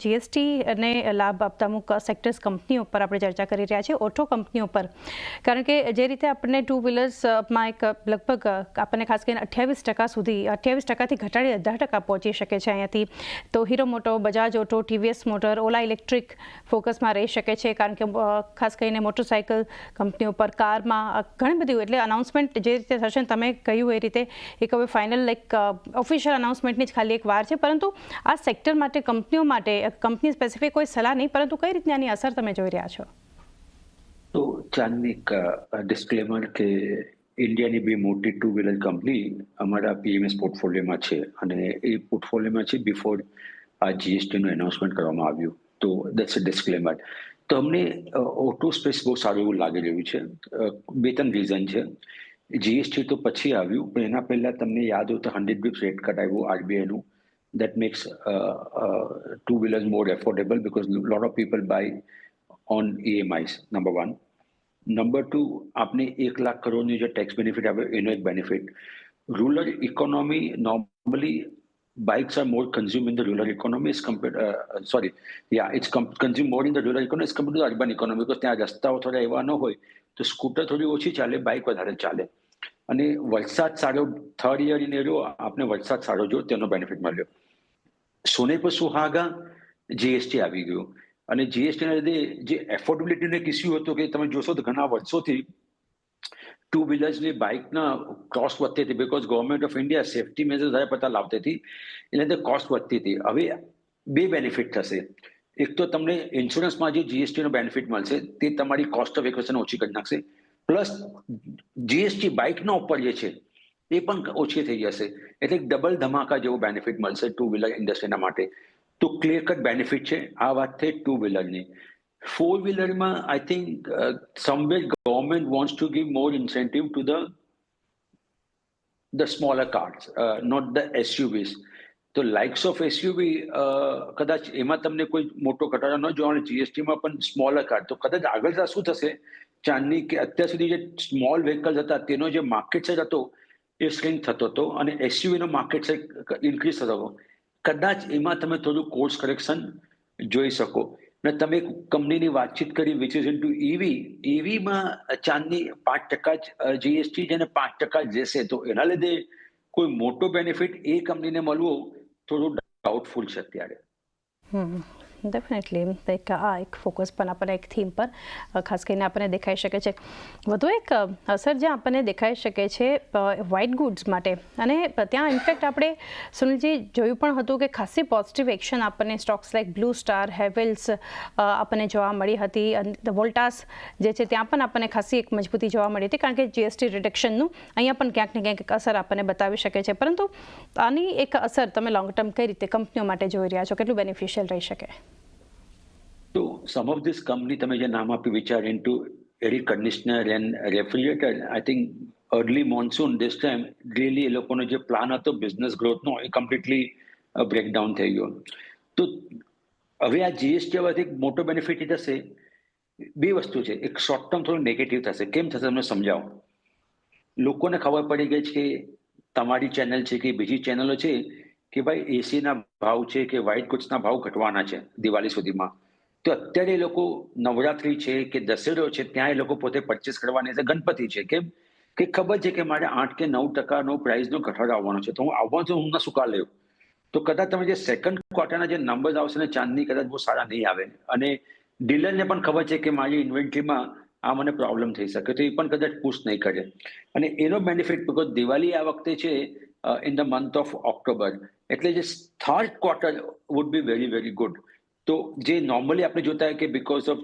GST અને લાભ આપતા અમુક સેક્ટર્સ કંપનીઓ પર આપણે ચર્ચા કરી રહ્યા છીએ, ઓટો કંપનીઓ પર. કારણ કે જે રીતે આપણને ટુ વ્હીલર્સમાં એક લગભગ આપણને ખાસ કરીને 28% સુધી 28%થી ઘટાડી 18% પહોંચી શકે છે અહીંયાથી. તો હીરો મોટો, બજાજ ઓટો, ટીવીએસ મોટર, ઓલા ઇલેક્ટ્રિક ફોકસમાં રહી શકે છે. કારણ કે ખાસ કરીને મોટરસાઇકલ કંપનીઓ પર, કારમાં ઘણી બધી, એટલે અનાઉન્સમેન્ટ જે રીતે થશે તમે કહ્યું એ રીતે એક હવે ફાઇનલ ઓફિશિયલ અનાઉન્સમેન્ટની જ ખાલી એક વાર છે. પરંતુ આ સેક્ટર માટે, કંપનીઓ માટે, કંપની સ્પેસિફિક કોઈ સલાહ નહીં, પરંતુ કઈ રીતની આની અસર તમે જોઈ રહ્યા છો? તો ચાંદની ડિસ્ક્લેમર કે ઇન્ડિયાની બે મોટી ટુ વ્હીલર કંપની અમારા પીએમએસ પોર્ટફોલિયોમાં છે અને એ પોર્ટફોલિયોમાં છે બિફોર આ જીએસટીનું એનાઉન્સમેન્ટ કરવામાં આવ્યું. તો દેટ્સ અ ડિસ્ક્લેમર. તો અમને ઓટો સ્પેસ બહુ સારું એવું લાગી રહ્યું છે. બે ત્રણ રીઝન છે. જીએસટી તો પછી આવ્યું, પણ એના પહેલા તમને યાદ હોય તો 100 બિપ્સ રેટ કટ આવ્યું આરબીઆઈનું. That makes two-wheelers more affordable because a lot of people buy on EMIs, number one. Number two, आपने 1 लाख करोड़ जो टैक्स बेनिफिट આવે એનો એક benefit. Rural economy normally bikes are more consumed in the rural economy as compared it's consumed more in the rural economy as compared to the urban economy because ત્યાં રસ્તાઓ થોડા એવા ન હોય તો સ્કૂટર થોડી ઓછી ચાલે, બાઇક વધારે ચાલે. અને વરસાદ સારો, થર્ડ યર ઇન એરો આપણે વરસાદ સારો જો તેનો બેનિફિટ મળ્યો. સોને પર સુહાગા જીએસટી આવી ગયું અને જીએસટીના લીધે જે એફોર્ડેબિલિટીનો એક ઇસ્યુ હતો કે તમે જોશો તો ઘણા વર્ષોથી ટુ વ્હીલર્સની બાઇકના કોસ્ટ વધતી હતી because government of India safety measures વધારે પડતા લાવતી હતી, એટલે તે કોસ્ટ વધતી હતી. હવે બે બેનિફિટ થશે. એક તો તમને ઇન્સ્યોરન્સમાં જે જીએસટીનો બેનિફિટ મળશે તે તમારી કોસ્ટ ઓફ એક્વિઝિશન ઓછી કરી નાખશે, પ્લસ જીએસટી બાઇકના ઉપર જે છે એ પણ ઓછી થઈ જશે. એટલે ડબલ ધમાકા જેવો બેનિફિટ મળશે ટુ વ્હીલર ઇન્ડસ્ટ્રીના માટે. તો ક્લિયર કટ બેનિફિટ છે. આ વાત થઈ ટુ વ્હીલરની. ફોર વ્હીલરમાં I think somewhere government wants to give more incentive to the smaller cars, not the SUVs. તો લાઇક્સ ઓફ એસયુવી કદાચ એમાં તમને કોઈ મોટો ઘટાડો ન જોવાનો, જીએસટીમાં પણ સ્મોલર કાર. તો કદાચ આગળ શું થશે ચાંદની, કે અત્યાર સુધી જે સ્મોલ વ્હીકલ્સ હતા તેનો જે માર્કેટ શેર હતો એ સ્ટ્રિંક થતો હતો અને એસયુવીનો માર્કેટ શેર ઇન્ક્રીઝ થતો હતો. કદાચ એમાં તમે થોડું કોર્સ કરેક્શન જોઈ શકો. અને તમે કંપનીની વાતચીત કરી વિચ ઇઝ ઇન્ટુ ઈવી. ઈવીમાં ચાંદની 5% જ જીએસટી છે અને 5% જશે. તો એના લીધે કોઈ મોટો બેનિફિટ એ કંપનીને મળવો થોડું ડાઉટફુલ છે અત્યારે. ડેફિનેટલી એક ફોકસ પણ આપણને એક થીમ પર ખાસ કરીને આપણને દેખાઈ શકે છે. વધુ એક અસર જે આપણને દેખાઈ શકે છે વ્હાઇટ ગુડ્સ માટે, અને ત્યાં ઇનફેક્ટ આપણે સુનિલજી જોયું પણ હતું કે ખાસી પોઝિટિવ એક્શન આપણને Stokes like blue star, Havells આપણને જોવા મળી હતી. અને વોલ્ટાસ જે છે ત્યાં પણ આપણને ખાસી એક મજબૂતી જોવા મળી હતી, કારણ કે જીએસટી રિડક્શનનું અહીંયા પણ ક્યાંક ને ક્યાંક અસર આપણને બતાવી શકે છે. પરંતુ આની એક અસર તમે લોંગ ટર્મ કઈ રીતે કંપનીઓ માટે જોઈ રહ્યા છો, કેટલું બેનિફિશિયલ રહી શકે? તો સમ ઓફ ધીસ કંપની તમે જે નામ આપ્યું which are into air conditioner and refrigerator, I think early monsoon this time really એ લોકોનો જે પ્લાન હતો બિઝનેસ ગ્રોથનો એ કમ્પ્લીટલી બ્રેકડાઉન થઈ ગયો. તો હવે આ જીએસટી આવવાથી એક મોટો બેનિફિટ થશે. બે વસ્તુ છે. એક શોર્ટ ટર્મ થોડું નેગેટિવ થશે. કેમ થશે તમને સમજાવો. લોકોને ખબર પડી ગઈ છે કે તમારી ચેનલ છે કે બીજી ચેનલો છે કે ભાઈ એસીના ભાવ છે કે વ્હાઇટ ગુડ્સના ભાવ ઘટવાના છે દિવાળી સુધીમાં. તો અત્યારે એ લોકો નવરાત્રી છે કે દશેરો છે ત્યાં એ લોકો પોતે પરચેસ કરવાની છે. ગણપતિ છે કે ખબર છે કે મારે 8 કે 9% પ્રાઇસનો ઘટાડો આવવાનો છે, તો હું આવવાનો છું, હું શું કા લેવું. તો કદાચ તમે જે સેકન્ડ ક્વાર્ટરના જે નંબર્સ આવશે ને ચાંદની, કદાચ બહુ સારા નહીં આવે. અને ડીલરને પણ ખબર છે કે મારી ઇન્વેન્ટરીમાં આ મને પ્રોબ્લેમ થઈ શકે, તો એ પણ કદાચ પુશ નહીં કરે. અને એનો બેનિફિટ બીકોઝ દિવાળી આ વખતે છે in the month of October, એટલે જે third quarter would be very very good. તો જે નોર્મલી આપણે જોતા હોય કે because of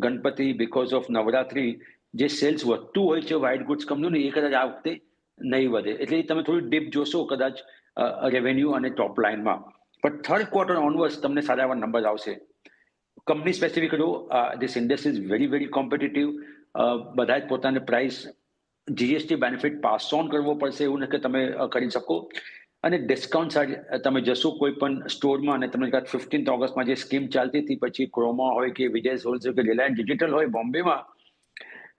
Ganpati, because of Navratri જે સેલ્સ વધતું હોય છે વ્હાઇટ ગુડ્સ કંપનીનું, એ કદાચ આ વખતે નહીં વધે. એટલે તમે થોડી ડીપ જોશો કદાચ રેવન્યુ અને ટોપ લાઇનમાં. પણ થર્ડ ક્વાર્ટર ઓનવર્ડ્સ તમને સારા એવા નંબર આવશે. Company specific this industry is very very competitive. બધા જ પોતાની price GST benefit pass on કરવો પડશે, એવું નથી કે તમે કરી શકો. અને ડિસ્કાઉન્ટ તમે જશો કોઈ પણ સ્ટોરમાં અને તમને 15 ઓગસ્ટમાં જે સ્કીમ ચાલતી હતી, પછી ક્રોમા હોય કે વિજય હોલસેલ કે રિલાયન્સ ડિજિટલ હોય બોમ્બેમાં,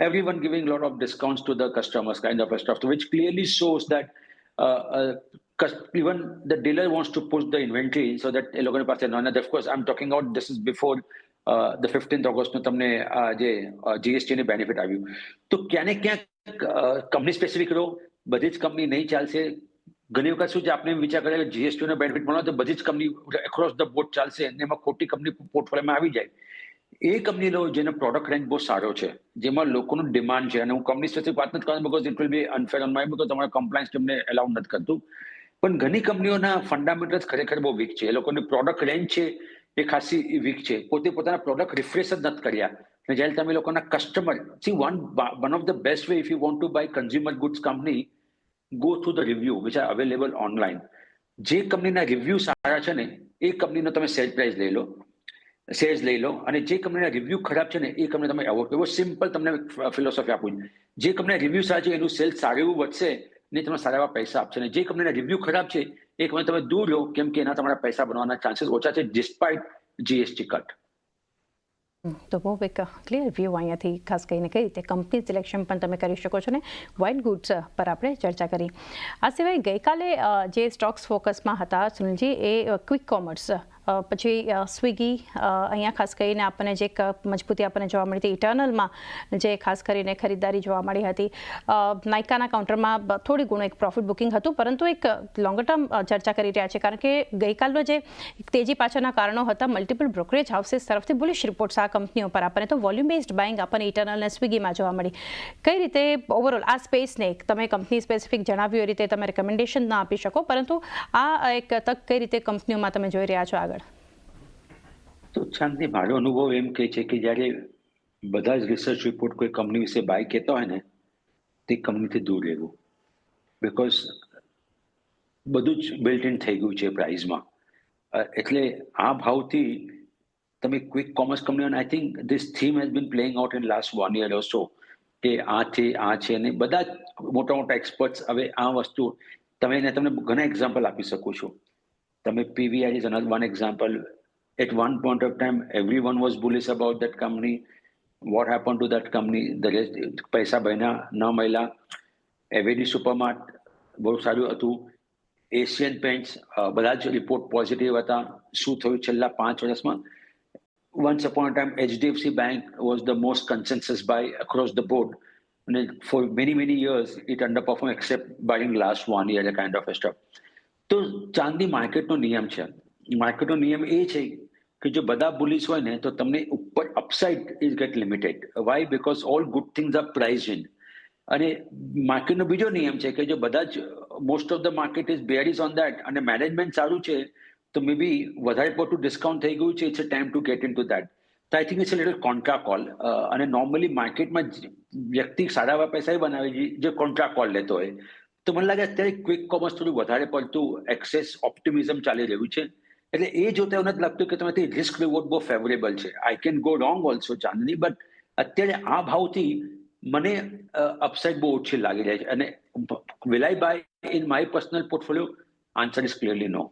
everyone giving a lot of discounts to the customers kind of stuff, which clearly shows that even the dealer wants to push the inventory so that એ લોકોની પાસે no, of course I'm talking about this is before the 15th August નું તમને જે GST ની benefit આવ્યું. તો ક્યાંને ક્યાંક company specific રહો, બધી જ કંપની નહીં ચાલશે. ઘણી વખત શું છે આપણે એમ વિચાર કરીએ કે જીએસટી નો બેનિફિટ મળે તો બધી જ કંપની એક્રોસ ધ બોર્ડ ચાલશે અને એમાં ખોટી કંપની પોર્ટફોલિયોમાં આવી જાય. એ કંપની લો જેનો પ્રોડક્ટ રેન્જ બહુ સારો છે, જેમાં લોકોનું ડિમાન્ડ છે, અને હું કંપની સ્પેસિફિક વાત નથી કરતો because it will be unfair on my because તમારા કમ્પ્લાયન્સ તમને એલાઉ નથી કરતું. પણ ઘણી કંપનીઓના ફંડામેન્ટલ્સ ખરેખર બહુ વીક છે. એ લોકોની પ્રોડક્ટ રેન્જ છે એ ખાસી વીક છે. પોતે પોતાના પ્રોડક્ટ રિફ્રેશ જ નથી કર્યા. અને જ્યારે તમે લોકોના customer one of the best way if you want to buy consumer goods company, go through the review which are available online. જે કંપનીના રિવ્યુ સારા છે ને એ કંપનીનો તમે શેર પ્રાઇસ લઈ લો, શેર્સ લઈ લો, અને જે કંપનીના રિવ્યુ ખરાબ છે ને એ કંપની તમે એવોર્ડ કરો. સિમ્પલ તમને ફિલોસોફી આપું છું. જે કંપનીના રિવ્યુ સારા છે એનું સેલ્સ સારું એવું વધશે ને તમને સારા એવા પૈસા આપશે. અને જે કંપનીના રિવ્યુ ખરાબ છે એ કંપની તમે દૂર લો, કેમ કે એના તમારા પૈસા બનવાના ચાન્સીસ ઓછા છે ડિસ્પાઇટ જીએસટી કટ. તો બહુ એક ક્લિયર વ્યૂ અહીંયાથી ખાસ કરીને કઈ રીતે કંપની સિલેક્શન પણ તમે કરી શકો છો ને વ્હાઇટ ગુડ્સ પર આપણે ચર્ચા કરી. આ સિવાય ગઈકાલે જે સ્ટોક્સ ફોકસમાં હતા સુનિલજી એ ક્વિક કોમર્સ પછી સ્વિગી, અહીંયા ખાસ કરીને આપણને જે મજબૂતી આપણને જોવા મળી હતી ઇટર્નલમાં, જે ખાસ કરીને ખરીદદારી જોવા મળી હતી. નાઇકાના કાઉન્ટરમાં થોડી ઘણું એક પ્રોફિટ બુકિંગ હતું, પરંતુ એક લોંગર ટર્મ ચર્ચા કરી રહ્યા છે કારણ કે ગઈકાલનો જે તેજી પાછળના કારણો હતા મલ્ટિપલ બ્રોકરેજ હાઉસીસ તરફથી બુલિશ રિપોર્ટ્સ આ કંપનીઓ પર આપણને તો વોલ્યુમ બેઝડ બાઇંગ આપણને ઇટર્નલ અને સ્વિગીમાં જોવા મળી. કઈ રીતે ઓવરઓલ આ સ્પેસને તમે કંપની સ્પેસિફિક જણાવ્યું એ રીતે તમે રેકમેન્ડેશન ના આપી શકો, પરંતુ આ એક તક કઈ રીતે કંપનીઓમાં તમે જોઈ રહ્યા છો આગળ? તો શાંતિ, મારો અનુભવ એમ કહે છે કે જ્યારે બધા જ રિસર્ચ રિપોર્ટ કોઈ કંપની વિશે બાય કહેતા હોય ને તે કંપનીથી દૂર રહેવું, બીકોઝ બધું જ બિલ્ટ ઇન થઈ ગયું છે પ્રાઇસમાં. એટલે આ ભાવથી તમે quick commerce company, I think this theme has been playing out in last 1 year or so કે આ છે અને બધા જ મોટા મોટા એક્સપર્ટ્સ હવે આ વસ્તુ તમને ઘણા એક્ઝામ્પલ આપી શકું છું. તમે PVR is another one example. At one point of time, everyone was bullish about that company. What happened to that company? The rest, પૈસા બન્યા ન મળ્યા. એવેડી સુપરમાર્ટ બહુ સારું હતું. એશિયન પેન્ટ્સ બધા જ રિપોર્ટ પોઝિટિવ હતા. શું થયું છેલ્લા 5 વર્ષમાં? Once upon a time, HDFC Bank was the most consensus buy across the board. And for many years, it underperformed except buying last 1 year kind of stuff. તો ચાંદી માર્કેટનો નિયમ છે. માર્કેટનો નિયમ એ છે કે જો બધા બુલિશ હોય ને તો તમને ઉપર upside is get limited. Why? Because all good things are priced in. અને માર્કેટનો બીજો નિયમ છે કે જો બધા જ most of the market is bearish on that અને મેનેજમેન્ટ સારું છે તો મે બી વધારે પડતું ડિસ્કાઉન્ટ થઈ ગયું છે, it's a time to get in to that. તો I think it's a little contra call. અને નોર્મલી માર્કેટમાં વ્યક્તિ સારા એવા પૈસા બનાવે છે જે કોન્ટ્રા કોલ લેતો હોય. તો મને લાગે અત્યારે ક્વિક કોમર્સ થોડું વધારે પડતું એક્સેસ ઓપ્ટિમિઝમ ચાલી રહ્યું છે. એટલે એ જોતા એવું નથી લાગતું કે તમારી રિસ્ક રિવોર્ડ બહુ ફેવરેબલ છે. I can go wrong also Chandni, but અત્યારે આ ભાવથી મને અપસાઇડ બહુ ઓછી લાગી રહી છે. અને will I buy in my personal portfolio? Answer is clearly no.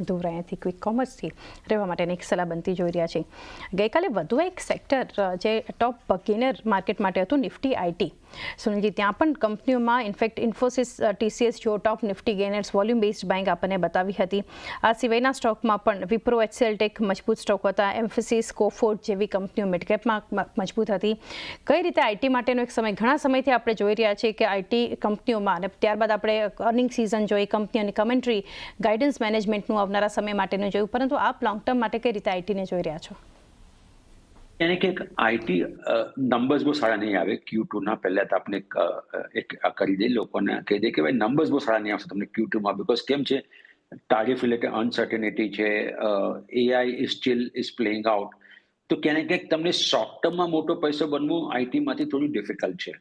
દૂર અહીંયાથી ક્વિક કોમર્સથી રહેવા માટેની એક સલાહ બનતી જોઈ રહ્યા છે. ગઈકાલે વધુ એક સેક્ટર જે ટોપ ગેનર માર્કેટ માટે હતું નિફ્ટી આઈટી. સુનિલજી, ત્યાં પણ કંપનીઓમાં ઇનફેક્ટ ઇન્ફોસિસ, TCS જો top Nifty gainers volume based buying આપણને બતાવી હતી. આ સિવાયના સ્ટોકમાં પણ વિપ્રો, HCL ટેક મજબૂત સ્ટોક હતા. એમ્ફેસિસ, કોફોર્ટ જેવી કંપનીઓ મિડકેપમાં મજબૂત હતી. કઈ રીતે આઈટી માટેનો એક સમય, ઘણા સમયથી આપણે જોઈ રહ્યા છીએ કે આઈટી કંપનીઓમાં, અને ત્યારબાદ આપણે અર્નિંગ સિઝન જોઈ, કંપનીઓની કમેન્ટ્રી, ગાઈડન્સ મેનેજમેન્ટ આવનારા સમય માટેનું જોયું, પરંતુ આપ લોંગ ટર્મ માટે કઈ રીતે આઈટીને જોઈ રહ્યા છો? એને કે આઈટી નંબર્સ બહુ સારા નહીં આવે Q2 ના. પહેલા તો આપણે એક કરી દે, લોકોને કહી દે કે ભાઈ નંબર્સ બહુ સારા નહીં આવશે તમને Q2 માં, બીકોઝ કેમ છે ટારિફ રિલેટેડ અનસર્ટેનિટી છે, AI steel is playing out. તો ક્યાંક ક્યાંક તમને શોર્ટ ટર્મમાં મોટો પૈસો બનવું આઈટીમાંથી થોડું ડિફિકલ્ટ છે.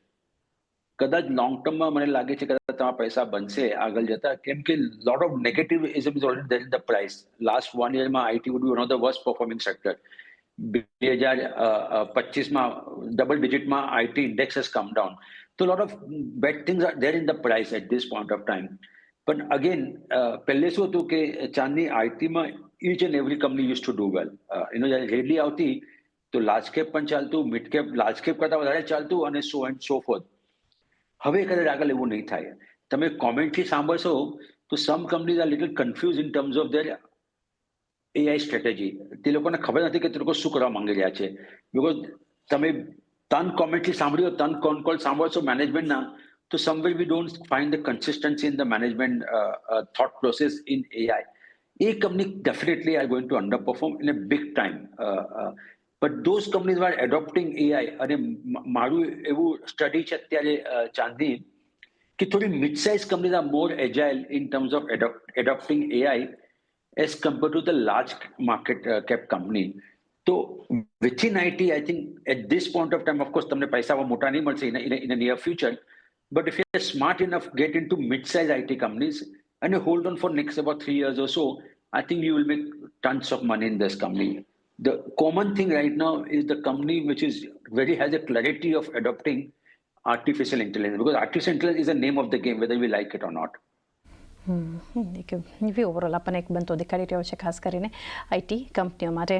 કદાચ લોંગ ટર્મમાં મને લાગે છે કદાચ તમારા પૈસા બનશે આગળ જતા, કેમ કે lot of negativism is already there in the price. Last 1 year IT would be one of the worst performing sector. 2025માં ડબલ ડિજિટમાં IT index has come down. તો lot of bad things are there in the price at this point of time. પણ again પહેલે શું હતું કે ચાંદની આઈટીમાં each and every company use to do well. એનો જ્યારે રેલી આવતી તો લાર્જ કેપ પણ ચાલતું, મિડ કેપ લાર્જ કેપ કરતાં વધારે ચાલતું, અને સો એન્ડ સો ફોર્થ. હવે કદાચ આગળ એવું નહીં થાય. તમે કોમેન્ટરી સાંભળશો તો some companies are little confuse in terms of their AI strategy. તે લોકોને ખબર નથી કે તે લોકો શું કરવા માંગી રહ્યા છે. બિકોઝ તમે તન કોમેન્ટરી સાંભળ્યો, તન કોન કોલ સાંભળશો મેનેજમેન્ટના, તો somewhere we don't find the consistency in the management thought process in AI. એ company definitely are going to underperform in a big time. But those companies are adopting AI. અને મારું એવું study છે અત્યારે ચાંદની, કે થોડી mid size companies are more agile in terms of એડોપ્ટિંગ AI as compared to the large market cap company. So within IT, I think at this point of time, of course, તમને પૈસા મોટા નહીં મળશે in a near future. But if you're smart enough, get into mid-size IT companies and you hold on for next about 3 years or so, I think you will make tons of money in this company. The common thing right now is the company which is has a clarity of adopting artificial intelligence, because artificial intelligence is the name of the game, whether we like it or not. એક view overall આપણને એક બનતો દેખાડી રહ્યો છે ખાસ કરીને IT કંપનીઓ માટે.